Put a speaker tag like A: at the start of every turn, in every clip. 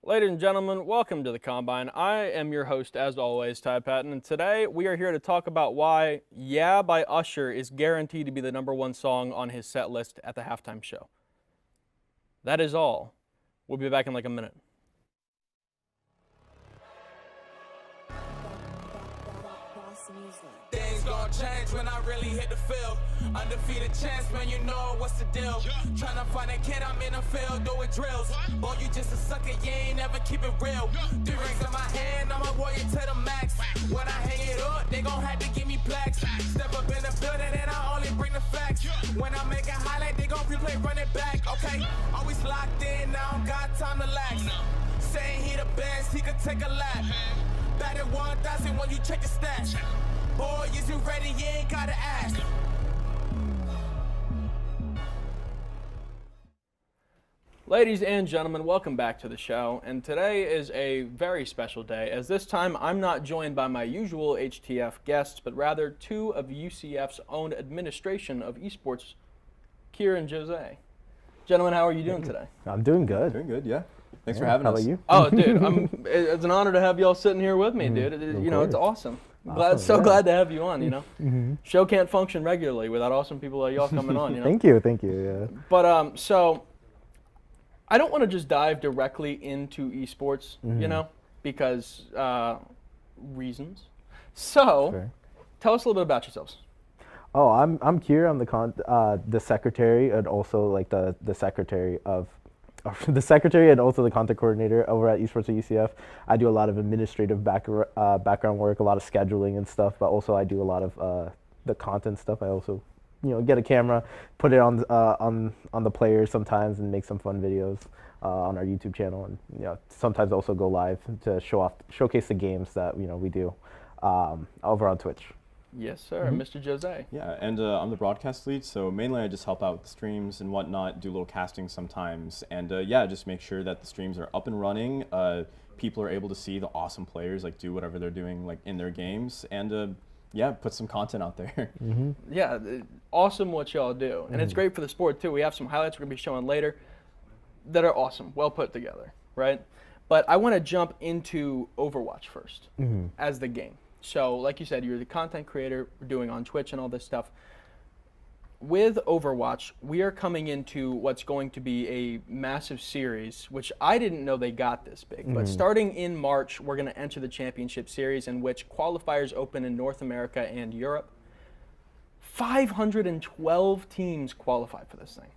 A: Ladies and gentlemen, welcome to the Combine. I am your host, as always, Ty Paton, and today we are here to talk about why Yeah by Usher is guaranteed to be the #1 song on his set list at the halftime show. That is all. We'll be back in like a minute.
B: Things gon' change when I really hit the field. Undefeated champs, man, you know what's the deal. Tryna find a kid, I'm in the field doing drills. Boy, you just a sucker, you ain't never keep it real. 3 rings in my hand, I'm a warrior to the max. When I hang it up, they gon' have to give me plaques. Step up in the building and I only bring the facts. When I make a highlight, they gon' replay, run it back. Okay, always locked in, now I don't got time to lax. Saying he the best, he could take a lap. Batted 1,000 when you check the stats. Boy, is you ready? You ain't gotta ask.
A: Ladies and gentlemen, welcome back to the show. And today is a very special day, as this time I'm not joined by my usual HTF guests, but rather 2 of UCF's own administration of esports, Kier and Jose. Gentlemen, how are you doing today?
C: I'm doing good.
D: Doing good, yeah. Thanks for having us.
C: How about you?
A: Oh, dude, it's an honor to have y'all sitting here with me, dude. It's awesome. Glad to have you on, you know. Show can't function regularly without awesome people like y'all coming on, you know.
C: Thank you, yeah.
A: But so I don't want to just dive directly into esports, you know, because reasons. So
C: Sure.
A: Tell us a little bit about yourselves.
C: Oh, I'm Kier. I'm the secretary and also like the secretary of the secretary and also the content coordinator over at esports at UCF. I do a lot of administrative background work, a lot of scheduling and stuff, but also I do a lot of the content stuff. I also, get a camera, put it on the players sometimes, and make some fun videos on our YouTube channel, and sometimes also go live to showcase the games that we do over on Twitch.
A: Yes, sir, Mr. Jose.
D: Yeah, and I'm the broadcast lead, so mainly I just help out with the streams and whatnot, do a little casting sometimes, and just make sure that the streams are up and running. People are able to see the awesome players do whatever they're doing in their games, and put some content out there.
A: Yeah, awesome what y'all do, and it's great for the sport too. We have some highlights we're gonna be showing later that are awesome, well put together, right? But I want to jump into Overwatch first as the game. So, like you said, you're the content creator, we're doing on Twitch and all this stuff. With Overwatch, we are coming into what's going to be a massive series, which I didn't know they got this big. But starting in March, we're going to enter the championship series, in which qualifiers open in North America and Europe. 512 teams qualify for this thing.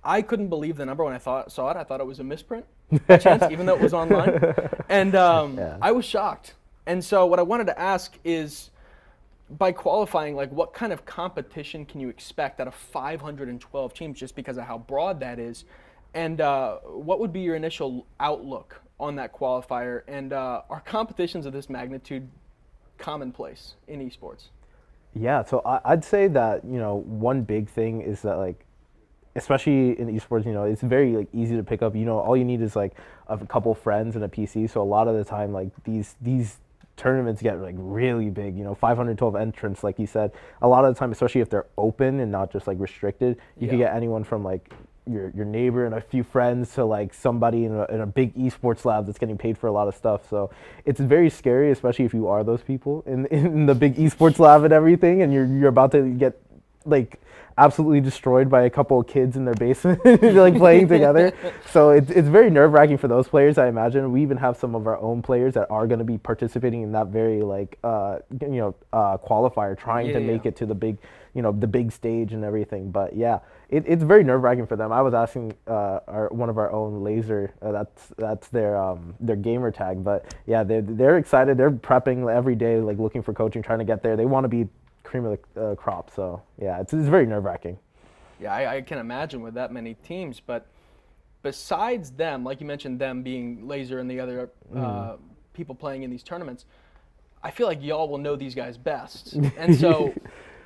A: I couldn't believe the number when I saw it. I thought it was a misprint, by chance, even though it was online. And I was shocked. And so what I wanted to ask is, by qualifying, what kind of competition can you expect out of 512 teams, just because of how broad that is? And what would be your initial outlook on that qualifier? And are competitions of this magnitude commonplace in esports?
C: Yeah, so I'd say that one big thing is that especially in esports, it's very easy to pick up. All you need is a couple friends and a PC. So a lot of the time, these tournaments get really big. 512 entrants, like you said. A lot of the time, especially if they're open and not just restricted, you can get anyone from your neighbor and a few friends to somebody in a big esports lab that's getting paid for a lot of stuff. So it's very scary, especially if you are those people in the big esports lab and everything, and you're about to get absolutely destroyed by a couple of kids in their basement playing together. So it's very nerve-wracking for those players, I imagine. We even have some of our own players that are going to be participating in that very qualifier, trying to make it to the big the big stage and everything. But yeah, it's very nerve-wracking for them. I was asking one of our own, Laser, that's their gamer tag, but yeah, they're excited. They're prepping every day, looking for coaching, trying to get there. They want to be cream of the crop. So yeah, it's very nerve-wracking.
A: Yeah, I can imagine with that many teams. But besides them, like you mentioned, them being Laser and the other people playing in these tournaments, I feel like y'all will know these guys best. And so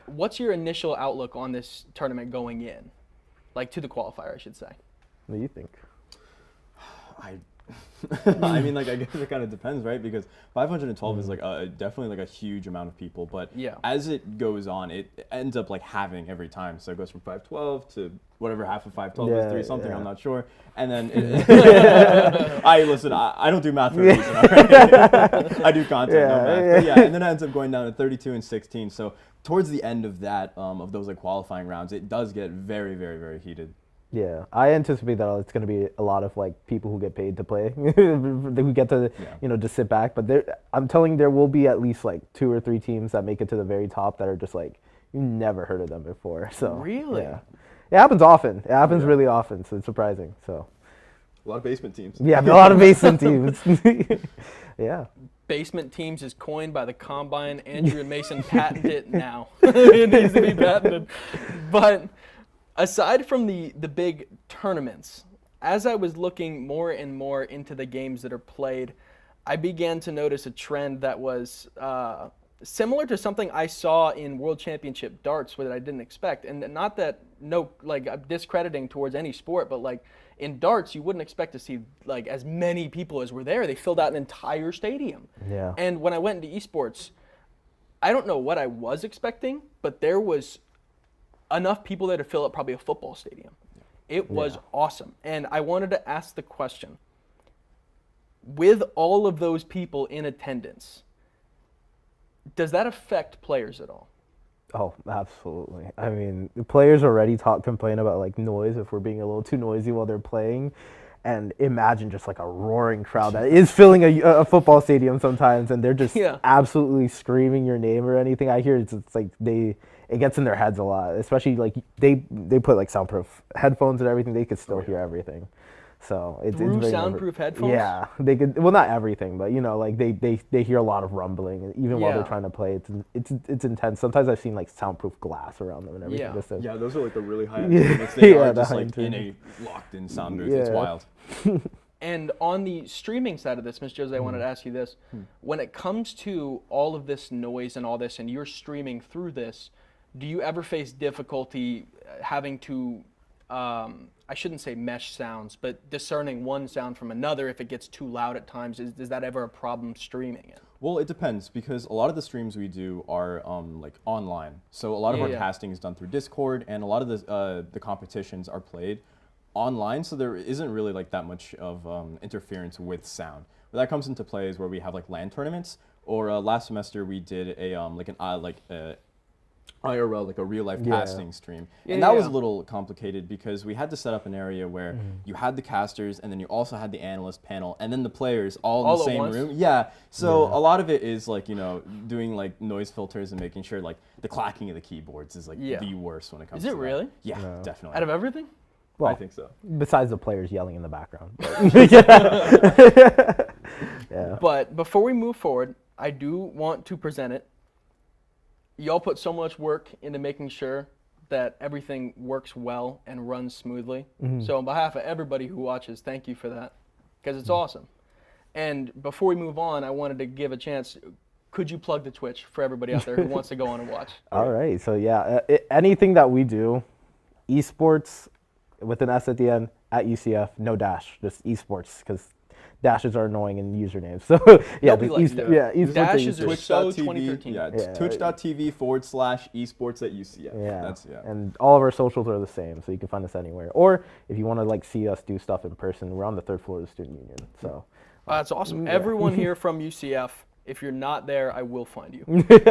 A: what's your initial outlook on this tournament going in? To the qualifier, I should say.
C: What do you think?
D: I mean, like, I guess it kind of depends, right? Because 512 is like definitely like a huge amount of people, but
A: Yeah.
D: as it goes on, it ends up like halving every time. So it goes from 512 to whatever half of 512 is, 3 something. I'm not sure. And then I don't do math for a reason. All right? I do content, no math. But yeah, and then it ends up going down to 32 and 16. So towards the end of that, of those like qualifying rounds, it does get very, very, very heated.
C: Yeah, I anticipate that it's going to be a lot of like people who get paid to play, who get to just sit back. But I'm telling you, there will be at least like 2 or 3 teams that make it to the very top that are just like you never heard of them before. So
A: Really?
C: yeah, it happens often. It happens really often. So it's surprising. So
D: A lot of basement teams.
C: yeah, a lot of basement teams. Yeah.
A: Basement teams is coined by the Combine. Andrew and Mason patent it now. It needs to be patented. But aside from the big tournaments, as I was looking more and more into the games that are played, I began to notice a trend that was similar to something I saw in World Championship darts that I didn't expect. And not that, I'm discrediting towards any sport, but like in darts, you wouldn't expect to see like as many people as were there. They filled out an entire stadium.
C: Yeah.
A: And when I went into esports, I don't know what I was expecting, but there was enough people there to fill up probably a football stadium. It was awesome. And I wanted to ask the question, with all of those people in attendance, does that affect players at all?
C: Oh, absolutely. I mean, the players already complain about like noise if we're being a little too noisy while they're playing. And imagine just like a roaring crowd that is filling a football stadium sometimes, and they're just absolutely screaming your name or anything. I hear it's like it gets in their heads a lot, especially like they put like soundproof headphones and everything. They could still hear everything. So it's very
A: soundproof headphones?
C: Yeah, they could. Well, not everything, but like they hear a lot of rumbling, even while they're trying to play. It's intense. Sometimes I've seen like soundproof glass around them and everything.
D: Yeah, those are like the really high end units. They are just like in a locked in sound booth. It's wild.
A: And on the streaming side of this, Ms. Jose, I wanted to ask you this. When it comes to all of this noise and all this, and you're streaming through this, do you ever face difficulty having to, I shouldn't say mesh sounds, but discerning one sound from another if it gets too loud at times? Is that ever a problem streaming it?
D: Well, it depends, because a lot of the streams we do are like online. So a lot of our casting is done through Discord, and a lot of the competitions are played online. So there isn't really like that much of interference with sound. Where that comes into play is where we have like LAN tournaments, or last semester we did a IRL, like a real life casting stream. And that was a little complicated because we had to set up an area where you had the casters, and then you also had the analyst panel, and then the players all in the same room. Yeah. So a lot of it is like, doing like noise filters and making sure like the clacking of the keyboards is like the worst when it comes to
A: Is it really?
D: That. Yeah, definitely.
A: Out of everything?
C: Well,
D: I think so.
C: Besides the players yelling in the background.
A: But before we move forward, I do want to present it. Y'all put so much work into making sure that everything works well and runs smoothly. So on behalf of everybody who watches, thank you for that, because it's awesome. And before we move on, I wanted to give a chance. Could you plug the Twitch for everybody out there who wants to go on and watch?
C: All right. So anything that we do, esports with an S at the end at UCF, no dash, just esports, because dashes are annoying in usernames. So esports.
A: Dashes are
D: Twitch.tv,
A: so 2013.
D: Twitch.tv/esports at UCF.
C: And all of our socials are the same, so you can find us anywhere. Or if you want to like see us do stuff in person, we're on the 3rd floor of the Student Union. So
A: that's awesome. Everyone here from UCF, if you're not there, I will find you.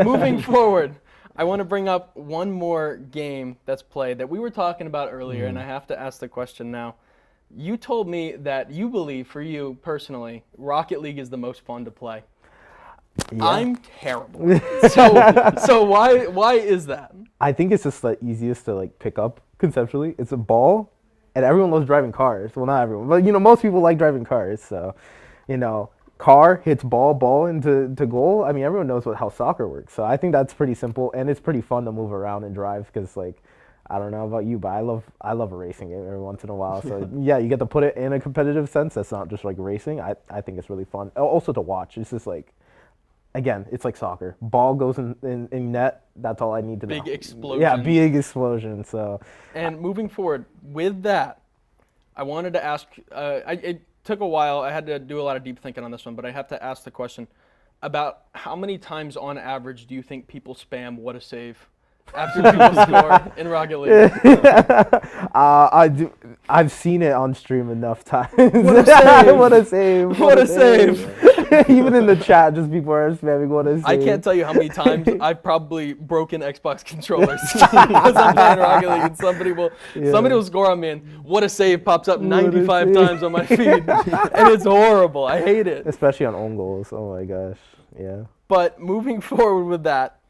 A: Moving forward, I want to bring up one more game that's played that we were talking about earlier, and I have to ask the question now. You told me that you believe, for you personally, Rocket League is the most fun to play. Yeah. I'm terrible. So why is that?
C: I think it's just the easiest to like pick up conceptually. It's a ball, and everyone loves driving cars. Well, not everyone, but most people like driving cars. So, car hits ball into goal. I mean, everyone knows how soccer works. So I think that's pretty simple, and it's pretty fun to move around and drive because like. I don't know about you, but I love a racing game every once in a while. So yeah, you get to put it in a competitive sense. That's not just like racing. I think it's really fun. Also to watch. It's just like, again, it's like soccer. Ball goes in net. That's all I need to know.
A: Big explosion.
C: Yeah, big explosion. So.
A: And moving forward with that, I wanted to ask. To took a while. I had to do a lot of deep thinking on this one, but I have to ask the question about how many times on average do you think people spam "what a save" after people score in Rocket League?
C: I've seen it on stream enough times.
A: What a save!
C: What a save!
A: What a save!
C: Even in the chat, just people are spamming "what a save."
A: I can't tell you how many times I've probably broken Xbox controllers because I'm playing Rocket League and somebody will score on me and "what a save" pops up 95 times on my feed, and it's horrible. I hate it.
C: Especially on own goals. Oh my gosh. Yeah.
A: But moving forward with that,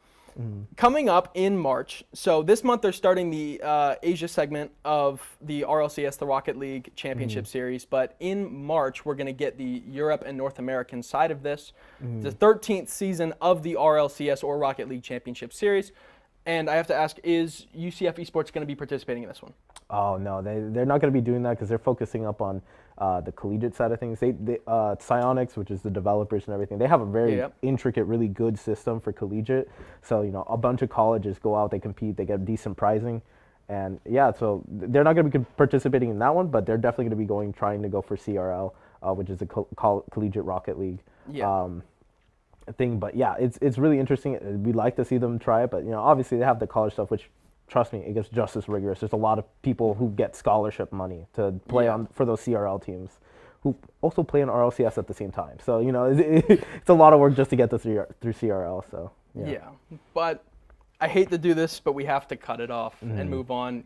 A: coming up in March, so this month they're starting the Asia segment of the RLCS, the Rocket League Championship Series, but in March we're going to get the Europe and North American side of this, the 13th season of the RLCS or Rocket League Championship Series, and I have to ask, is UCF Esports going to be participating in this one?
C: Oh no, they're not going to be doing that because they're focusing up on the collegiate side of things. Psyonix, which is the developers and everything, they have a very intricate, really good system for collegiate. So a bunch of colleges go out, they compete, they get decent prizing, and so they're not going to be participating in that one, but they're definitely going to be trying to go for CRL, which is the Collegiate Rocket League thing. But it's really interesting. We'd like to see them try it, but obviously they have the college stuff, which, trust me, it gets just as rigorous. There's a lot of people who get scholarship money to play for those CRL teams who also play in RLCS at the same time. So, it's a lot of work just to get through CRL. So,
A: but I hate to do this, but we have to cut it off and move on.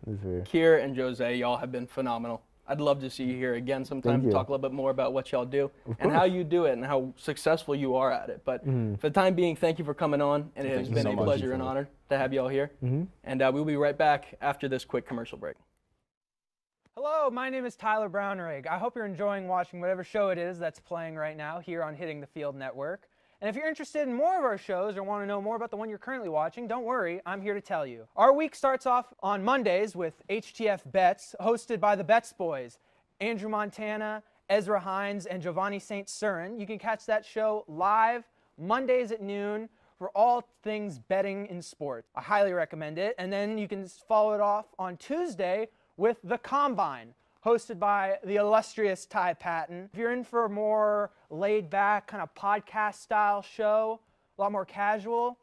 A: Kier and Jose, y'all have been phenomenal. I'd love to see you here again sometime to talk a little bit more about what y'all do and how you do it and how successful you are at it. But for the time being, thank you for coming on, and it has been a pleasure and honor to have y'all here. And we'll be right back after this quick commercial break.
E: Hello, my name is Tyler Brownrigg. I hope you're enjoying watching whatever show it is that's playing right now here on Hitting the Field Network. And if you're interested in more of our shows or want to know more about the one you're currently watching, don't worry, I'm here to tell you. Our week starts off on Mondays with HTF Bets, hosted by the Bets Boys, Andrew Montana, Ezra Hines, and Giovanni St. Cyrin. You can catch that show live Mondays at noon for all things betting in sports. I highly recommend it. And then you can follow it off on Tuesday with The Combine, hosted by the illustrious Ty Paton. If you're in for a more laid-back, kind of podcast-style show, a lot more casual,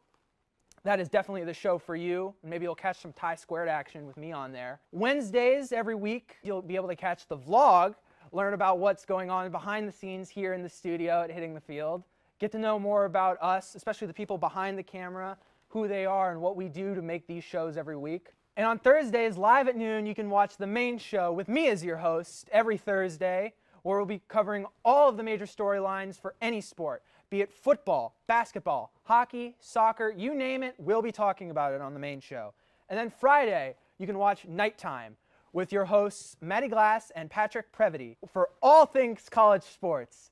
E: that is definitely the show for you. And maybe you'll catch some Ty Squared action with me on there. Wednesdays, every week, you'll be able to catch the vlog, learn about what's going on behind the scenes here in the studio at Hitting the Field, get to know more about us, especially the people behind the camera, who they are, and what we do to make these shows every week. And on Thursdays, live at noon, you can watch the main show with me as your host every Thursday, where we'll be covering all of the major storylines for any sport, be it football, basketball, hockey, soccer, you name it, we'll be talking about it on the main show. And then Friday, you can watch Nighttime with your hosts, Matty Glass and Patrick Previty, for all things college sports,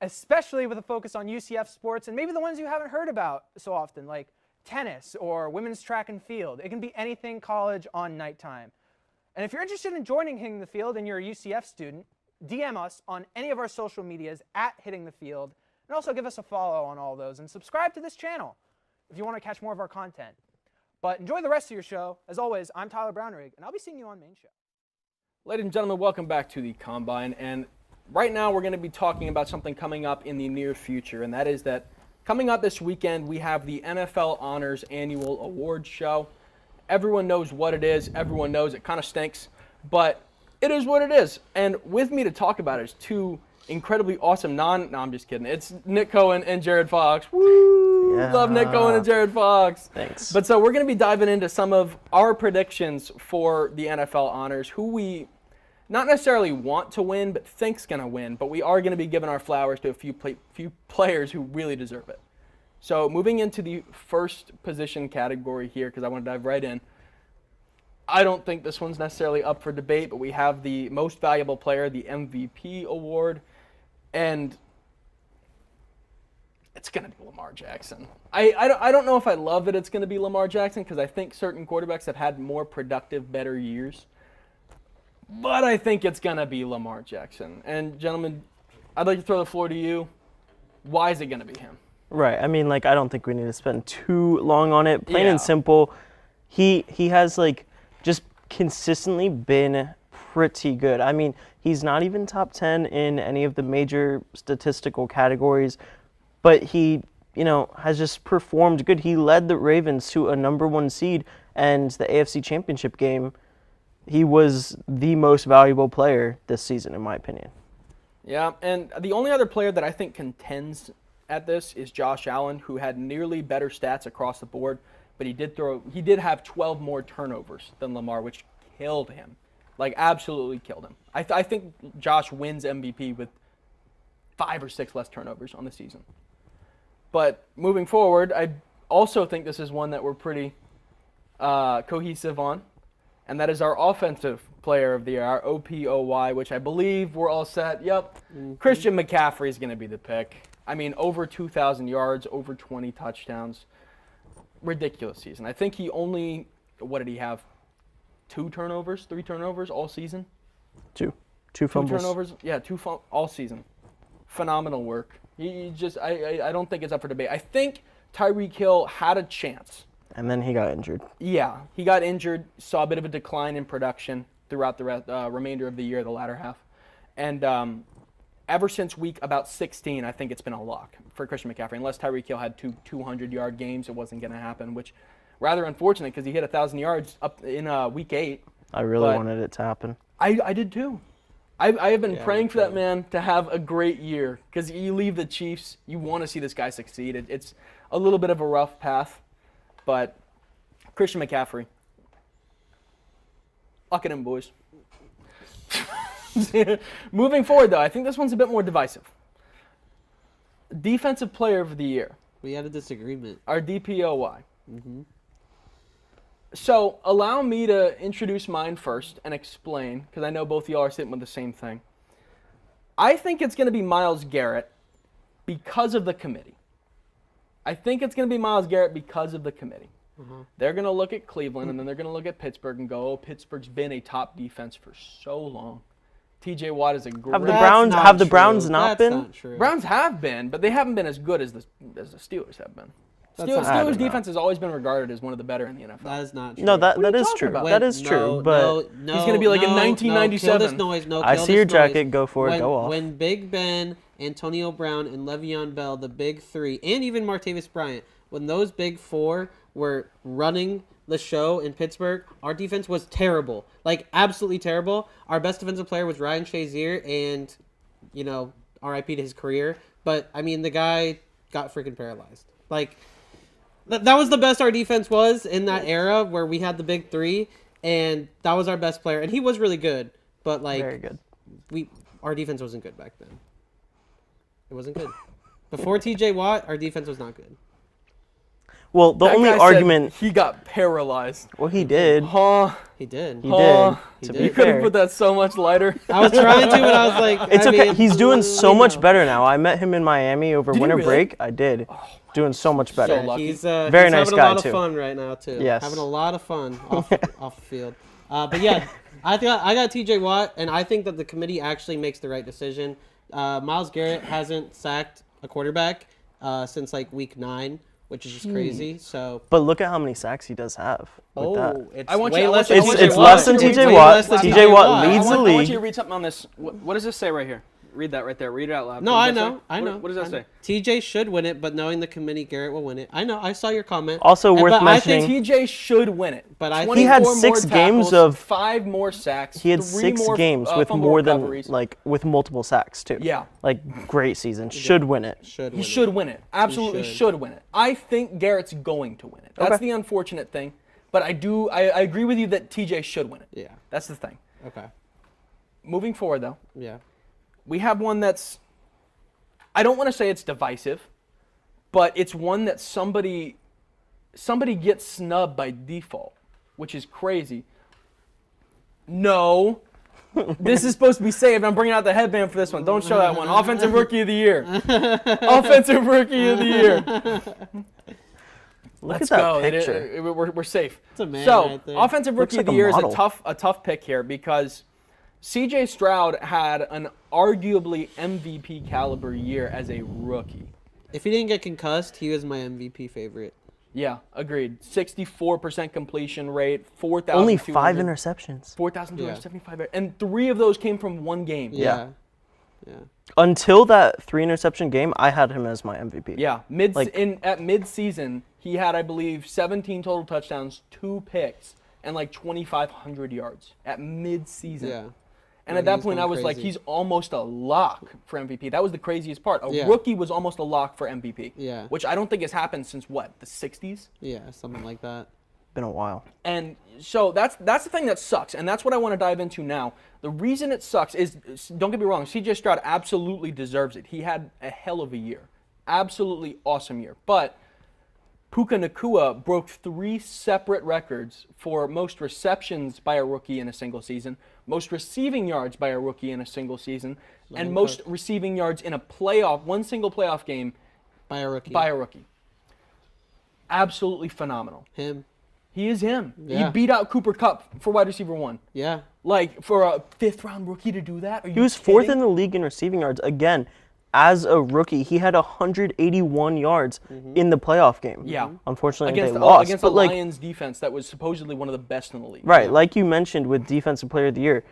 E: especially with a focus on UCF sports and maybe the ones you haven't heard about so often, like tennis or women's track and field. It can be anything college on Nighttime. And if you're interested in joining Hitting the Field and you're a UCF student, DM us on any of our social medias at Hitting the Field, and also give us a follow on all those and subscribe to this channel if you want to catch more of our content. But enjoy the rest of your show. As always, I'm Tyler Brownrigg, and I'll be seeing you on Main Show.
A: Ladies and gentlemen, welcome back to the Combine. And right now we're going to be talking about something coming up in the near future, and that is that coming up this weekend, we have the NFL Honors Annual Awards Show. Everyone knows what it is. Everyone knows it kind of stinks, but it is what it is. And with me to talk about it is two incredibly awesome no, I'm just kidding. It's Nick Cohen and Jared Fox. Woo! Yeah. Love Nick Cohen and Jared Fox.
F: Thanks.
A: But so we're going to be diving into some of our predictions for the NFL Honors, who we not necessarily want to win, but think's going to win. But we are going to be giving our flowers to a few players who really deserve it. So moving into the first position category here, because I want to dive right in. I don't think this one's necessarily up for debate, but we have the most valuable player, the MVP award, and it's going to be Lamar Jackson. I don't know if I love that it's going to be Lamar Jackson, because I think certain quarterbacks have had more productive, better years. But I think it's going to be Lamar Jackson. And, gentlemen, I'd like to throw the floor to you. Why is it going to be him?
F: Right. I mean, I don't think we need to spend too long on it. Plain and simple, he has, just consistently been pretty good. I mean, he's not even top 10 in any of the major statistical categories, but he, has just performed good. He led the Ravens to a #1 seed, and the AFC Championship game, he was the most valuable player this season, in my opinion.
A: Yeah, and the only other player that I think contends at this is Josh Allen, who had nearly better stats across the board, but he did have 12 more turnovers than Lamar, which killed him. Like, absolutely killed him. I think Josh wins MVP with 5 or 6 less turnovers on the season. But moving forward, I also think this is one that we're pretty cohesive on, and that is our offensive player of the year, our OPOY, which I believe we're all set. Yep. Mm-hmm. Christian McCaffrey is going to be the pick. I mean, over 2,000 yards, over 20 touchdowns. Ridiculous season. I think he only, what did he have? 3 turnovers all season?
F: Two fumbles.
A: 2 turnovers? Yeah, all season. Phenomenal work. I don't think it's up for debate. I think Tyreek Hill had a chance.
F: And then he got injured.
A: Yeah, he got injured, saw a bit of a decline in production throughout the remainder of the year, the latter half. And ever since week about 16, I think it's been a lock for Christian McCaffrey. Unless Tyreek Hill had 2 200-yard games, it wasn't going to happen, which rather unfortunate because he hit 1,000 yards up in week 8.
F: I really wanted it to happen.
A: I did too. I have been praying for that man to have a great year because you leave the Chiefs, you want to see this guy succeed. It's a little bit of a rough path, but Christian McCaffrey. Lock it in, boys. Moving forward, though, I think this one's a bit more divisive. Defensive Player of the Year.
G: We had a disagreement.
A: Our DPOY.
G: Mm-hmm.
A: So allow me to introduce mine first and explain, because I know both of y'all are sitting with the same thing. I think it's going to be Myles Garrett because of the committee. Mm-hmm. They're going to look at Cleveland, and then they're going to look at Pittsburgh and go, oh, Pittsburgh's been a top defense for so long. TJ Watt is a great...
F: Have the Browns not been?
G: Not true.
A: Browns have been, but they haven't been as good as the Steelers have been. Steelers defense has always been regarded as one of the better in the NFL.
G: That is not true.
F: No, that is true. That is true. But
A: he's going to be like in 1997.
G: Kill this noise.
F: I see your jacket. Go for it. Go off.
G: When Big Ben, Antonio Brown, and Le'Veon Bell, the big 3, and even Martavis Bryant, when those big 4 were running the show in Pittsburgh, our defense was terrible. Like, absolutely terrible. Our best defensive player was Ryan Shazier, and, RIP to his career. But, I mean, the guy got freaking paralyzed. Like... That was the best our defense was in that era where we had the big 3, and that was our best player. And he was really good, but
F: very good.
G: Our defense wasn't good back then. It wasn't good. Before TJ Watt, our defense was not good.
F: Well, the only argument...
A: He got paralyzed.
F: Well, he did.
G: He did.
A: You could have put that so much lighter.
G: I was trying to, but I was like...
F: It's okay. He's doing so much better now. I met him in Miami over winter break. I did. Doing so much better.
A: So lucky.
G: He's
F: very nice
G: having
F: guy,
G: a lot of fun right now, too.
F: Yes.
G: Having a lot of fun off the field. But yeah, I got TJ Watt, and I think that the committee actually makes the right decision. Myles Garrett hasn't sacked a quarterback since like week 9, which is just crazy. So,
F: but look at how many sacks he does have.
G: It's
F: less than TJ Watt. TJ Watt leads the league.
A: I want you to read something on this. What does this say right here? Read that right there. Read it out loud.
G: No, I know.
A: What does that say?
G: TJ should win it, but knowing the committee, Garrett will win it. I know. I saw your comment.
F: Also worth mentioning.
A: I think TJ should win it.
G: But I
F: he had 6 games of
A: 5 more sacks.
F: He had 6 games with more than with multiple sacks too.
A: Yeah.
F: Like great season. Should win it.
A: He should win it. Absolutely should win it. I think Garrett's going to win it. That's the unfortunate thing. But I agree with you that TJ should win it.
G: Yeah.
A: That's the thing.
G: Okay.
A: Moving forward though.
G: Yeah.
A: We have one that's, I don't want to say it's divisive, but it's one that somebody gets snubbed by default, which is crazy. No. This is supposed to be saved. I'm bringing out the headband for this one. Don't show that one. Offensive Rookie of the Year. Offensive Rookie of the Year.
F: Let's go.
A: Picture. We're safe.
G: It's a man
A: right there. Offensive Rookie of the Year is a tough pick here because C.J. Stroud had an arguably MVP caliber year as a rookie.
G: If he didn't get concussed, he was my MVP favorite.
A: Yeah, agreed. 64% completion rate, 4,000.
F: Only 5 interceptions.
A: 4,275, and 3 of those came from one game.
G: Yeah.
F: Until that 3 interception game, I had him as my MVP.
A: Yeah, at mid-season, he had, I believe, 17 total touchdowns, 2 picks, and like 2,500 yards at mid-season.
G: Yeah.
A: And
G: Yeah,
A: at that
G: he's
A: point, I
G: going
A: was like,
G: crazy.
A: he's almost a lock for MVP. That was the craziest part. A
G: Yeah.
A: rookie was almost a lock for MVP.
G: Yeah.
A: Which I don't think has happened since, what, the 60s?
G: Yeah, something like that.
F: Been a while.
A: And so that's the thing that sucks, and that's what I want to dive into now. The reason it sucks is, don't get me wrong, CJ Stroud absolutely deserves it. He had a hell of a year. Absolutely awesome year. But Puka Nacua broke 3 separate records for most receptions by a rookie in a single season, most receiving yards by a rookie in a single season, and most receiving yards in one single playoff game
G: By a rookie.
A: by a rookie. Absolutely phenomenal.
G: Him.
A: He is him.
G: Yeah.
A: He beat out Cooper Kupp for wide receiver 1.
G: Yeah.
A: Like, for a 5th-round rookie to do that? Are you
F: He was 4th
A: kidding?
F: in the league in receiving yards. Again, as a rookie, he had 181 yards in the playoff game.
A: Yeah.
F: Unfortunately,
A: Against
F: they lost.
A: against
F: but
A: the
F: like,
A: Lions defense that was supposedly one of the best in the league.
F: right, like you mentioned with Defensive Player of the Year,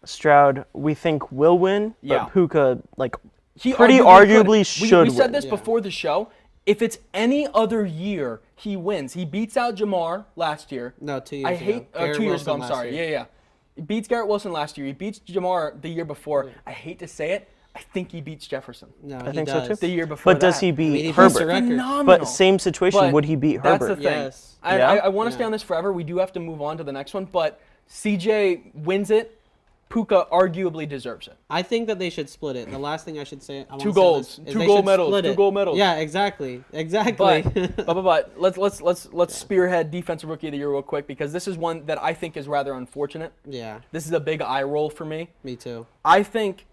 F: Stroud, we think will win, but
A: Yeah.
F: Puka, like,
A: He
F: pretty
A: arguably
F: arguably
A: could.
F: should
A: we said
F: win.
A: this before the show. If it's any other year, he wins. He beats out Jamar last year.
G: No, 2 years
A: I
G: ago.
A: hate
G: Garrett
A: 2 years ago.
G: Wilson
A: I'm
G: last
A: sorry.
G: year.
A: Yeah. He beats Garrett Wilson last year. He beats Jamar the year before. I hate to say it. I think he beats Jefferson
G: No,
F: I
G: he
F: think
G: does.
F: so too.
A: the year before.
F: But does
A: that.
F: he beat
G: he beats
F: Herbert?
G: the record.
A: Phenomenal.
F: But same situation,
A: But
F: would he beat
A: that's
F: Herbert?
A: the thing.
G: Yes.
A: I want to stay
G: Yeah.
A: on this forever. We do have to move on to the next one. But CJ wins it. Puka arguably deserves it.
G: I think that they should split it. The last thing I should say. I wanna
A: 2
G: say
A: golds,
G: this, is
A: 2
G: they
A: gold
G: should
A: medals,
G: split
A: 2
G: it.
A: gold medals.
G: Yeah, exactly.
A: But let's spearhead defensive rookie of the year real quick, because this is one that I think is rather unfortunate.
G: Yeah,
A: This is a big eye roll for me.
G: me too.
A: I think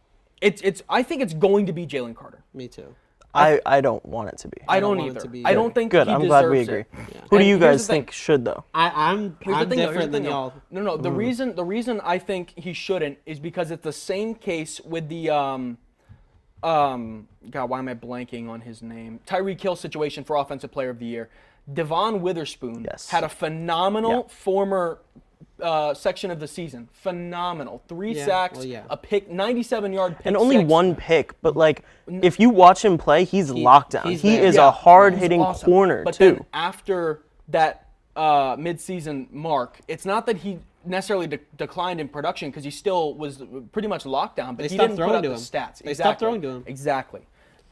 A: it's going to be Jalen Carter.
G: Me too.
F: I don't want it to be.
A: I don't
G: want it
A: either.
G: to be
A: I don't think
F: Good,
A: he
F: I'm glad we
A: deserves
F: agree.
A: it.
F: Who do
A: And
F: you
A: here's
F: guys
A: the thing.
F: think should, though?
G: I'm
A: Here's the thing, though,
G: different than y'all.
A: No. The reason I think he shouldn't is because it's the same case with the God, why am I blanking on his name? Tyreek Hill situation for Offensive Player of the Year. Devon Witherspoon had a phenomenal former section of the season. Phenomenal. 3 sacks, a pick, 97-yard pick.
F: And only
A: six.
F: 1 pick, but like if you watch him play, he's locked down.
G: he's
F: He
G: there.
F: is
A: Yeah,
F: a hard-hitting
A: he's awesome.
F: corner
A: But
F: too.
A: then after that mid-season mark, it's not that he necessarily declined in production, because he still was pretty much locked down, but
G: They
A: he
G: stopped
A: didn't put
G: throwing
A: up
G: to
A: the
G: him.
A: stats.
G: They stopped throwing to him.
A: Exactly.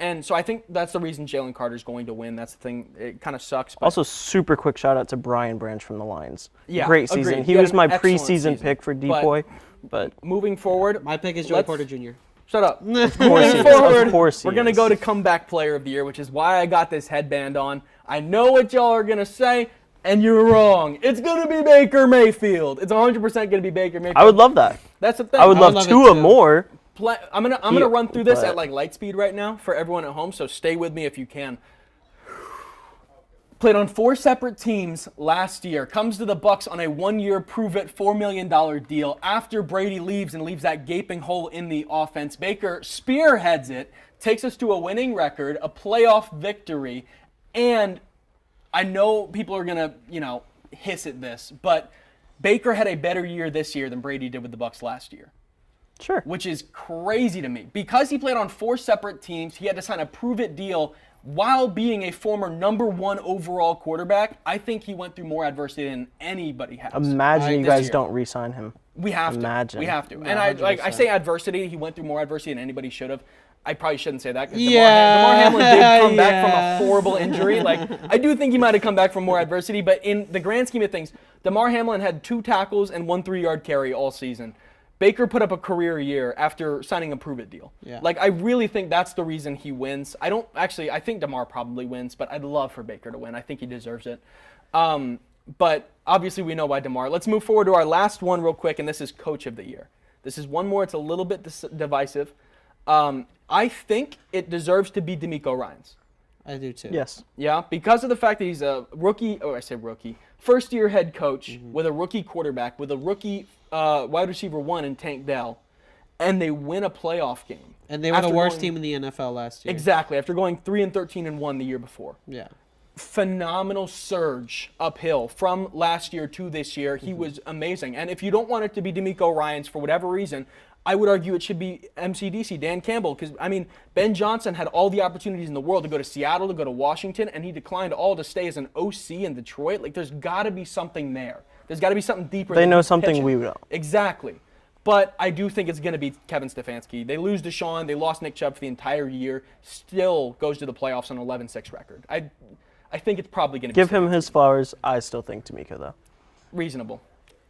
A: And so I think that's the reason Jalen Carter's going to win. That's the thing. It kind of sucks. But
F: Also, super quick shout out to Brian Branch from the Lions.
A: Yeah,
F: Great season.
A: agreed.
F: He
A: He had
F: was
A: an
F: my
A: excellent
F: preseason
A: season.
F: pick for
A: But-
F: decoy, but
A: moving forward,
G: My pick is Joey
A: let's-
G: Porter Jr.
A: Shut up.
F: of course he
A: Moving
F: is.
A: forward,
F: Of course he
A: we're going to
F: is.
A: go to comeback player of the year, which is why I got this headband on. I know what y'all are going to say, and you're wrong. It's going to be Baker Mayfield. It's 100% going to be Baker Mayfield.
F: I would love that.
A: That's the thing.
F: I would love
G: love it
F: 2 or
G: too.
F: more.
A: I'm gonna run through this
F: but-
A: at like light speed right now for everyone at home, so stay with me if you can. Played on 4 separate teams last year. Comes to the Bucks on a 1-year prove-it $4 million deal after Brady leaves and leaves that gaping hole in the offense. Baker spearheads it, takes us to a winning record, a playoff victory, and I know people are gonna, hiss at this, but Baker had a better year this year than Brady did with the Bucks last year.
F: Sure.
A: Which is crazy to me. Because he played on 4 separate teams, he had to sign a prove-it deal while being a former #1 overall quarterback. I think he went through more adversity than anybody has.
F: Imagine you
A: this
F: guys
A: year.
F: don't re-sign him.
A: We have to.
F: Imagine.
A: We have to.
G: No,
A: And I
G: 100%.
A: say adversity. He went through more adversity than anybody should have. I probably shouldn't say that, because
G: Yeah,
A: DeMar Hamlin did come back from
G: yeah.
A: a horrible injury. I do think he might have come back from more adversity, but in the grand scheme of things, DeMar Hamlin had 2 tackles and 1 3-yard carry all season. Baker put up a career year after signing a prove-it deal.
G: Yeah.
A: I really think that's the reason he wins. I think DeMar probably wins, but I'd love for Baker to win. I think he deserves it. But obviously we know why DeMar. Let's move forward to our last one real quick, and this is Coach of the Year. This is one more. It's a little bit divisive. I think it deserves to be DeMeco Ryans.
G: I do too.
F: Yes.
A: Yeah, because of the fact that he's a rookie, first-year head coach with a rookie quarterback, with a rookie wide receiver 1 in Tank Dell, and they win a playoff game.
G: And they were the
A: After
G: worst
A: going-
G: team in the NFL last year.
A: Exactly, after going 3-13-1 the year before.
G: Yeah.
A: phenomenal surge uphill from last year to this year. He was amazing. And if you don't want it to be D'Amico Ryans for whatever reason, I would argue it should be MCDC, Dan Campbell, because, I mean, Ben Johnson had all the opportunities in the world to go to Seattle, to go to Washington, and he declined all to stay as an OC in Detroit. Like, there's got to be something there. There's got to be something deeper.
F: They know something we don't.
A: Exactly. But I do think it's going to be Kevin Stefanski. They lose Deshaun. They lost Nick Chubb for the entire year. Still goes to the playoffs on an 11-6 record. I think it's probably going to be
F: Give him his flowers. I still think D'Amico, though.
A: reasonable.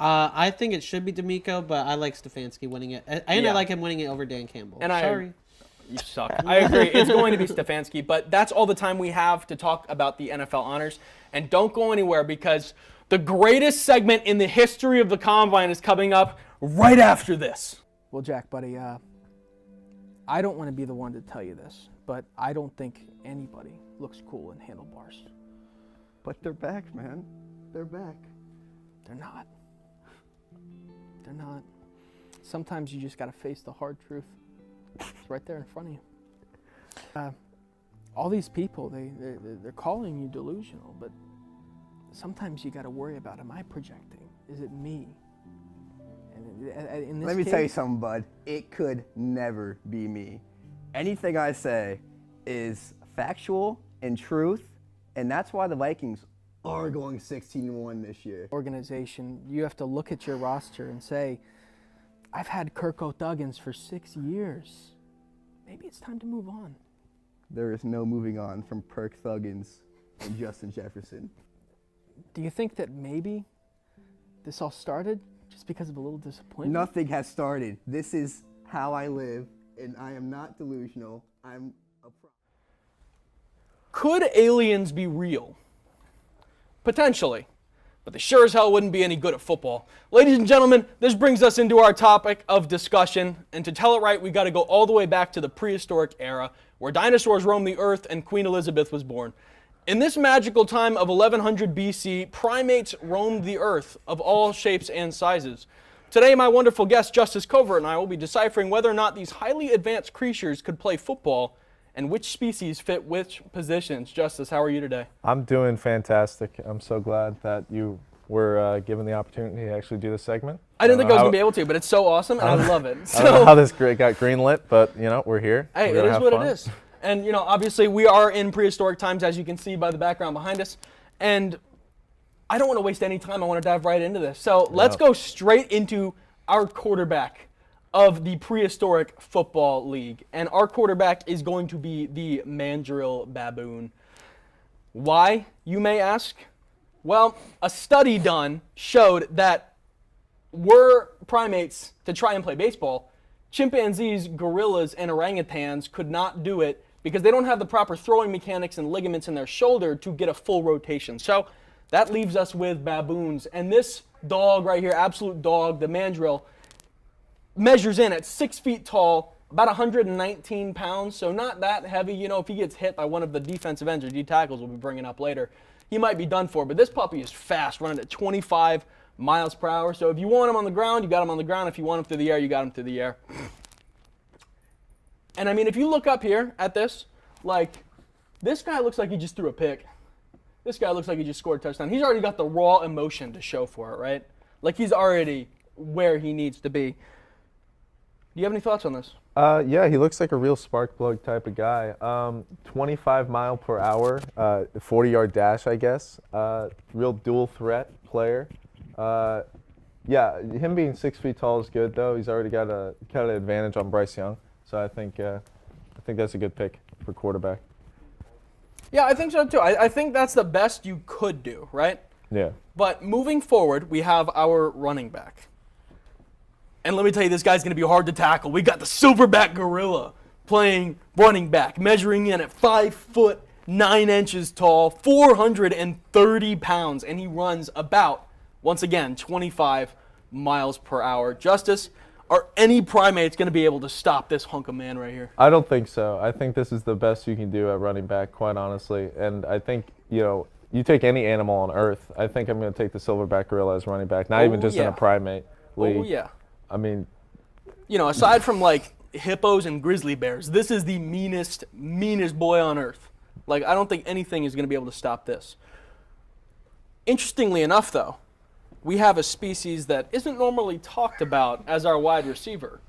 G: I think it should be D'Amico, but I like Stefanski winning it. And I like him winning it over Dan Campbell.
A: And
G: Sorry.
A: You suck. I agree. It's going to be Stefanski, but that's all the time we have to talk about the NFL honors. And don't go anywhere, because the greatest segment in the history of the Combine is coming up right after this.
H: Well, Jack, buddy, I don't want to be the one to tell you this, but I don't think anybody looks cool in handlebars.
I: But they're back, man. They're back.
H: They're not. They're not. Sometimes you just got to face the hard truth. It's right there in front of you. All these people, they're calling you delusional, but sometimes you got to worry about, am I projecting? Is it me? And in this
I: Let me
H: case,
I: tell you something, bud. It could never be me. Anything I say is factual and truth, and that's why the Vikings are going 16-1 this year.
H: organization, you have to look at your roster and say, I've had Kirk O'Thuggins for 6 years. Maybe it's time to move on.
I: There is no moving on from Perk Thuggins and Justin Jefferson.
H: Do you think that maybe this all started just because of a little disappointment?
I: Nothing has started. This is how I live, and I am not delusional. I'm a pro.
A: Could aliens be real? Potentially. But they sure as hell wouldn't be any good at football. Ladies and gentlemen, this brings us into our topic of discussion. And to tell it right, we got to go all the way back to the prehistoric era, where dinosaurs roamed the earth and Queen Elizabeth was born. In this magical time of 1100 BC, primates roamed the earth of all shapes and sizes. Today, my wonderful guest, Justice Covert, and I will be deciphering whether or not these highly advanced creatures could play football and which species fit which positions. Justice, how are you today?
J: I'm doing fantastic. I'm so glad that you were given the opportunity to actually do this segment.
A: I didn't think I was going to be able to, but it's so awesome, and I love it.
J: I don't know how this got greenlit, but, we're here.
A: Hey, it is what it is. And, obviously we are in prehistoric times, as you can see by the background behind us. And I don't want to waste any time. I want to dive right into this. So let's go straight into our quarterback of the prehistoric football league. And our quarterback is going to be the mandrill baboon. Why, you may ask? Well, a study done showed that were primates to try and play baseball, chimpanzees, gorillas, and orangutans could not do it because they don't have the proper throwing mechanics and ligaments in their shoulder to get a full rotation. So that leaves us with baboons. And this dog right here, absolute dog, the mandrill, measures in at 6 feet tall, about 119 pounds, so not that heavy. If he gets hit by one of the defensive ends or D tackles we'll be bringing up later, he might be done for. But this puppy is fast, running at 25 miles per hour. So if you want him on the ground, you got him on the ground. If you want him through the air, you got him through the air. And I mean, if you look up here at this, this guy looks like he just threw a pick. This guy looks like he just scored a touchdown. He's already got the raw emotion to show for it, right? Like, he's already where he needs to be. Do you have any thoughts on this?
J: Yeah, he looks like a real spark plug type of guy. 25 mile per hour, 40-yard dash, I guess. Real dual threat player. Yeah, him being 6 feet tall is good, though. He's already got an advantage on Bryce Young. So I think that's a good pick for quarterback.
A: Yeah, I think so too. I think that's the best you could do, right?
J: Yeah.
A: But moving forward, we have our running back. And let me tell you, this guy's going to be hard to tackle. We got the silverback gorilla playing running back, measuring in at 5 foot 9 inches tall, 430 pounds, and he runs about, once again, 25 miles per hour. Justice, are any primates going to be able to stop this hunk of man right here?
J: I don't think so. I think this is the best you can do at running back, quite honestly. And I think, you take any animal on earth, I think I'm going to take the silverback gorilla as running back, not even just in a primate league.
A: Oh, yeah.
J: I mean,
A: aside from hippos and grizzly bears, this is the meanest boy on earth. Like, I don't think anything is going to be able to stop this. Interestingly enough, though, we have a species that isn't normally talked about as our wide receiver.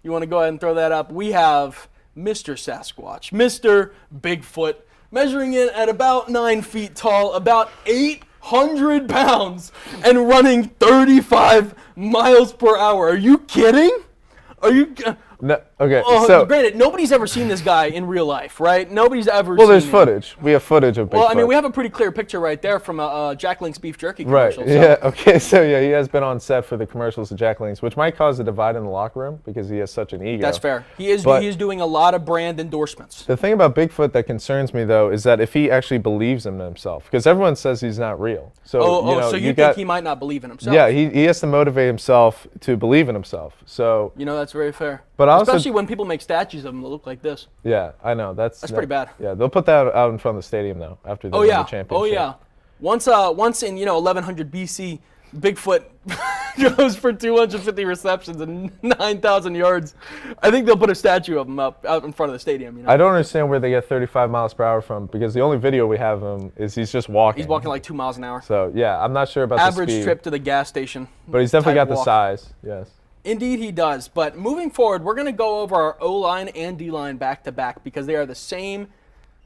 A: You want to go ahead and throw that up? We have Mr. Sasquatch, Mr. Bigfoot, measuring in at about 9 feet tall, about 800 pounds, and running 35 miles per hour. Are you kidding? Are you...
J: No, okay,
A: so granted, nobody's ever seen this guy in real life, right? Nobody's ever
J: well,
A: seen
J: there's
A: him.
J: footage. We have footage of Bigfoot.
A: Well, I mean, we have a pretty clear picture right there from Jack Link's beef jerky
J: Right,
A: commercial.
J: yeah, okay, so yeah, he has been on set for the commercials of Jack Link's, which might cause a divide in the locker room because he has such an ego.
A: That's fair. He is doing a lot of brand endorsements.
J: The thing about Bigfoot that concerns me, though, is that if he actually believes in himself, because everyone says he's not real. So,
A: so you think he might not believe in himself?
J: Yeah, he has to motivate himself to believe in himself. So
A: that's very fair.
J: But
A: especially when people make statues of him that look like this.
J: Yeah, I know. That's
A: pretty bad.
J: Yeah, they'll put that out in front of the stadium, though, after they win the championship.
A: Oh, yeah. Once in 1100 BC, Bigfoot goes for 250 receptions and 9,000 yards. I think they'll put a statue of him up out in front of the stadium.
J: I don't understand where they get 35 miles per hour from, because the only video we have of him is he's just walking.
A: He's walking like 2 miles an hour.
J: So, yeah, I'm not sure about the speed.
A: Average trip to the gas station.
J: But he's definitely got the size, yes.
A: Indeed he does. But moving forward, we're going to go over our O-line and D-line back-to-back because they are the same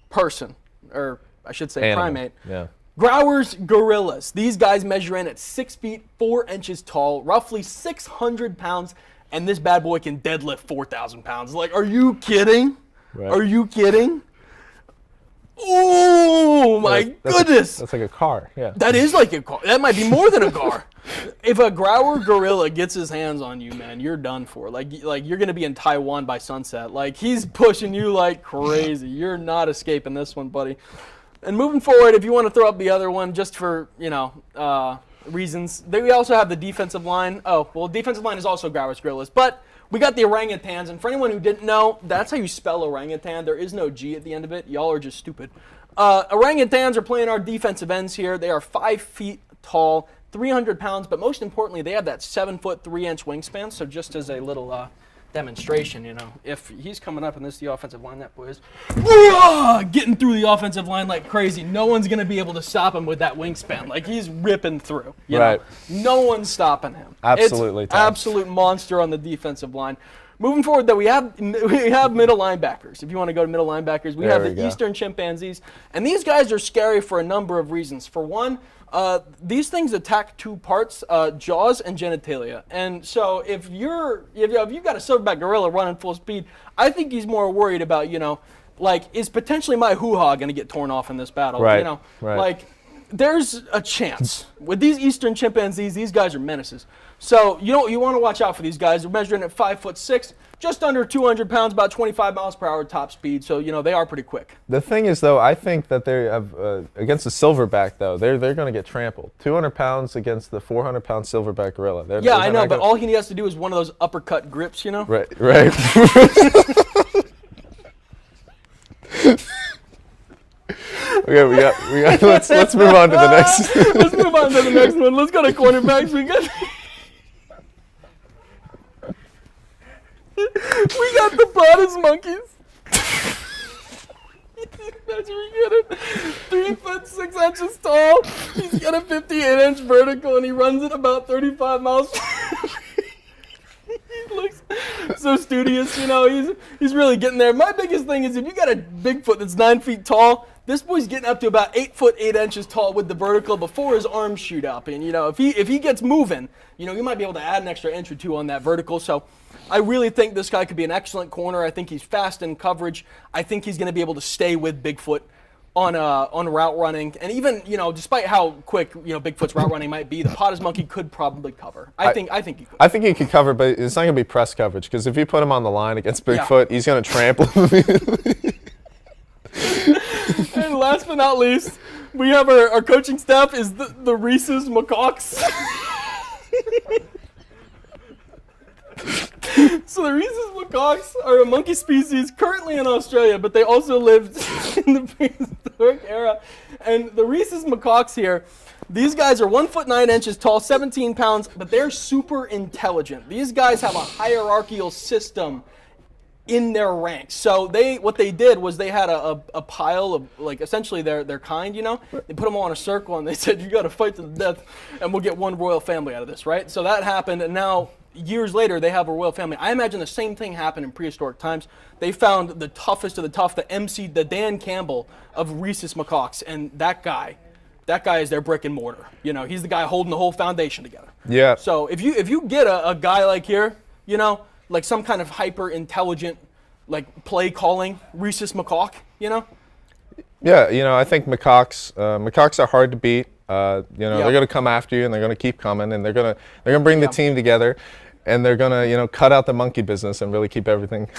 A: person, or I should say primate.
J: Yeah.
A: Growers Gorillas. These guys measure in at 6 feet 4 inches tall, roughly 600 pounds, and this bad boy can deadlift 4,000 pounds. Like, are you kidding? Right. Are you kidding? Oh my goodness!
J: That's like a car. Yeah.
A: That is like a car. That might be more than a car. If a Grower Gorilla gets his hands on you, man, you're done for. Like you're gonna be in Taiwan by sunset. Like he's pushing you like crazy. You're not escaping this one, buddy. And moving forward, if you want to throw up the other one, just for reasons, we also have the defensive line. Oh, well, defensive line is also Growers Gorillas, but we got the orangutans, and for anyone who didn't know, that's how you spell orangutan. There is no G at the end of it. Y'all are just stupid. Orangutans are playing our defensive ends here. They are 5 feet tall, 300 pounds, but most importantly, they have that 7 foot 3 inch wingspan. So just as a little demonstration, if he's coming up and this is the offensive line, that boy is getting through the offensive line like crazy. No one's going to be able to stop him with that wingspan. Like he's ripping through. You know? No one's stopping him.
J: Absolutely.
A: It's absolute monster on the defensive line. Moving forward, though, we have middle linebackers. If you want to go to middle linebackers, we have the Eastern Chimpanzees. And these guys are scary for a number of reasons. For one, these things attack 2 parts, jaws and genitalia. And so if you've got a silverback gorilla running full speed, I think he's more worried about, is potentially my hoo-ha going to get torn off in this battle?
J: Right.
A: Like, there's a chance. With these Eastern Chimpanzees, these guys are menaces. So you want to watch out for these guys. They're measuring at 5'6", just under 200 pounds, about 25 miles per hour top speed. So they are pretty quick.
J: The thing is, though, I think that they have against the silverback, though, they're going to get trampled. 200 pounds against the 400-pound silverback gorilla.
A: I know, but all he has to do is one of those uppercut grips,
J: Right. Okay, we got. Let's move on to the next.
A: Let's move on to the next one. Let's go to cornerbacks. We got the broadest monkeys. Imagine we get it. 3 foot 6 inches tall. He's got a 58-inch vertical, and he runs at about 35 miles. He looks so studious, he's really getting there. My biggest thing is if you got a Bigfoot that's 9 feet tall, this boy's getting up to about 8 foot 8 inches tall with the vertical before his arms shoot up. And if he gets moving, you might be able to add an extra inch or two on that vertical. So I really think this guy could be an excellent corner. I think he's fast in coverage. I think he's going to be able to stay with Bigfoot on route running, and even despite how quick Bigfoot's route running might be, the Potter's monkey could probably cover. I think he could.
J: I think he could cover, but it's not going to be press coverage because if you put him on the line against Bigfoot, he's going to trample him.
A: And last but not least, we have our coaching staff is the Rhesus macaques. So the Rhesus macaques are a monkey species currently in Australia, but they also lived in the prehistoric era. And the Rhesus macaques here, these guys are 1 foot 9 inches tall, 17 pounds, but they're super intelligent. These guys have a hierarchical system in their ranks. So what they did was they had a pile of, like, essentially their kind, you know. They put them all in a circle and they said, you got to fight to the death and we'll get one royal family out of this, right? So that happened, and now years later they have a royal family. I imagine the same thing happened in prehistoric times. They found the toughest of the tough, the Dan Campbell of rhesus macaques, and that guy is their brick and mortar. You know, he's the guy holding the whole foundation together.
J: Yeah.
A: So if you get a guy like here, you know, like some kind of hyper intelligent, like play calling rhesus macaque, you know.
J: Yeah, you know, I think macaques are hard to beat. You know, they're gonna come after you, and they're gonna keep coming, and they're gonna bring the team together, and they're gonna, you know, cut out the monkey business and really keep everything on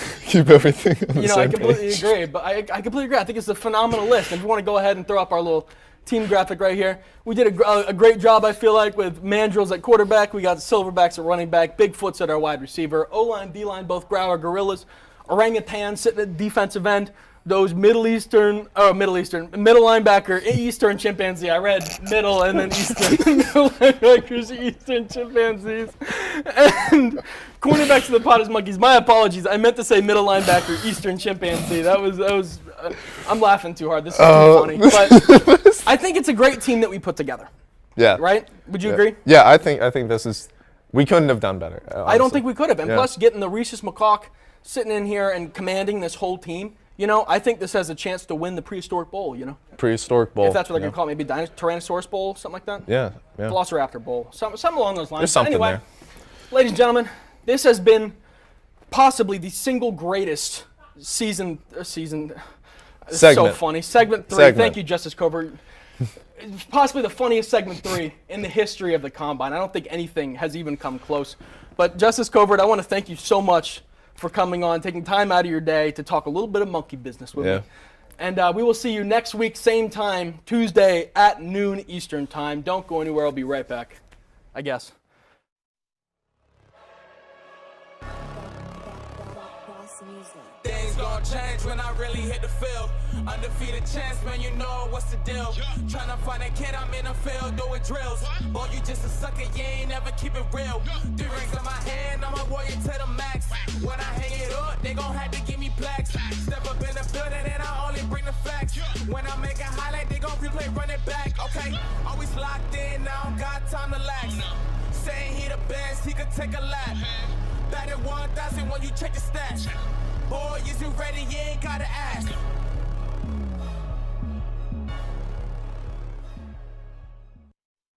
J: the same
A: I completely
J: page.
A: agree. But I completely agree. I think it's a phenomenal list. If you want to go ahead and throw up our little team graphic right here, we did a great job, I feel like, with mandrills at quarterback. We got silverbacks at running back, Bigfoots at our wide receiver, O-line, D-line, both Growler gorillas, orangutans sitting at defensive end, those middle linebacker, eastern chimpanzee. I read middle and then eastern. Middle linebackers, eastern chimpanzees, and cornerbacks to the potter's monkeys. My apologies. I meant to say middle linebacker, eastern chimpanzee. That was. I'm laughing too hard. This is too funny. But I think it's a great team that we put together.
J: Yeah.
A: Right? Would you agree?
J: Yeah, I think this is. We couldn't have done better. Honestly.
A: I don't think we could have. And plus, getting the rhesus macaque sitting in here and commanding this whole team. You know, I think this has a chance to win the prehistoric bowl, you know?
J: Prehistoric bowl.
A: If that's what they're going to call it. Maybe Tyrannosaurus Bowl, something like that?
J: Yeah.
A: Velociraptor Bowl. Something along those lines.
J: There's something
A: anyway,
J: there.
A: Ladies and gentlemen, this has been possibly the single greatest season.
J: Segment.
A: So funny. Segment 3.
J: Segment.
A: Thank you, Justice Covert. Possibly the funniest segment 3 in the history of the Combine. I don't think anything has even come close. But Justice Covert, I want to thank you so much for coming on, taking time out of your day to talk a little bit of monkey business with me. And we will see you next week, same time, Tuesday at noon Eastern time. Don't go anywhere. I'll be right back, I guess.
B: Things gon' change when I really hit the field. Undefeated champs, man, you know what's the deal. Tryna find a kid, I'm in the field doing drills. Boy, you just a sucker, you ain't never keep it real. 3 rings in my hand, I'm a warrior to the max. When I hang it up, they gon' have to give me plaques. Step up in the building and I only bring the facts. When I make a highlight, they gon' replay, run it back, okay? Always locked in, I don't got time to lax. Saying he the best, he could take a lap. Batted 1,000 when you check the stats. Boy, is you ready? You ain't gotta ask.